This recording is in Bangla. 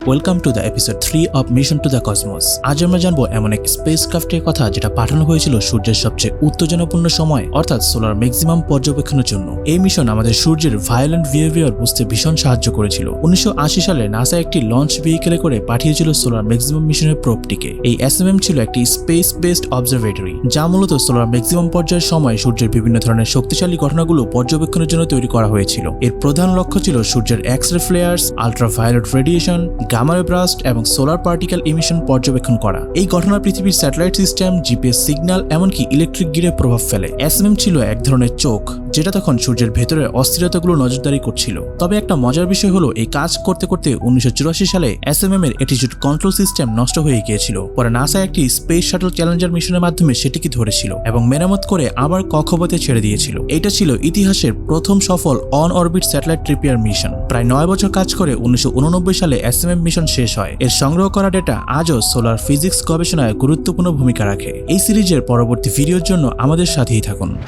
Welcome to the episode 3 of mission to the cosmos. আজ আমরা জানবো এমন এক স্পেসক্রাফটের কথা যেটা পাঠানো হয়েছিল সূর্যের সবচেয়ে উত্তেজনাপূর্ণ সময় অর্থাৎ সোলার ম্যাক্সিমাম পর্যবেক্ষণের জন্য। এই মিশন আমাদের সূর্যের ভায়োলেন্ট বিহেভিয়ার বুঝতে ভীষণ সাহায্য করেছিল। 1980 সালে নাসা একটি লঞ্চ ভেহিকেলে করে পাঠিয়েছিল সোলার ম্যাক্সিমাম মিশনের প্রোবটিকে। এই এসএমএম ছিল একটি স্পেস বেসড অবজারভেটরি যা মূলত সোলার ম্যাক্সিমাম পর্যায়ের সময় সূর্যের বিভিন্ন ধরনের শক্তিশালী ঘটনাগুলো পর্যবেক্ষণের জন্য তৈরি করা হয়েছিল। এর প্রধান লক্ষ্য ছিল সূর্যের X-ray flares, ultraviolet radiation, gamma রে ব্রাস্ট এবং সোলার পার্টিকেল ইমিশন পর্যবেক্ষণ করা। এই ঘটনা পৃথিবীর স্যাটেলাইট সিস্টেম, জিপিএস সিগন্যাল এমনকি ইলেকট্রিক গ্রিডে প্রভাব ফেলে। এসএমএম ছিল এক ধরনের চোখ যেটা তখন সূর্যের ভেতরের অস্থিরতাগুলো নজরদারি করছিল। তবে একটা মজার বিষয় হলো এই কাজ করতে করতে 1984 সালে এসএমএম এর অ্যাটিটিউড কন্ট্রোল সিস্টেম নষ্ট হয়ে গিয়েছিল। পরে নাসা একটি স্পেস শাটল চ্যালেঞ্জার মিশনের মাধ্যমে সেটিকে ধরেছিল এবং মেরামত করে আবার কক্ষপথে ছেড়ে দিয়েছিল। এটা ছিল ইতিহাসের প্রথম সফল on orbit satellite repair mission. প্রায় 9 বছর কাজ করে 1989 সালে এসএমএম মিশন শেষ হয়। এর সংগ্রহ করা ডেটা আজও সোলার ফিজিক্স গবেষণায় গুরুত্বপূর্ণ ভূমিকা রাখে। এই সিরিজের পরবর্তী ভিডিওর জন্য আমাদের সাথেই থাকুন।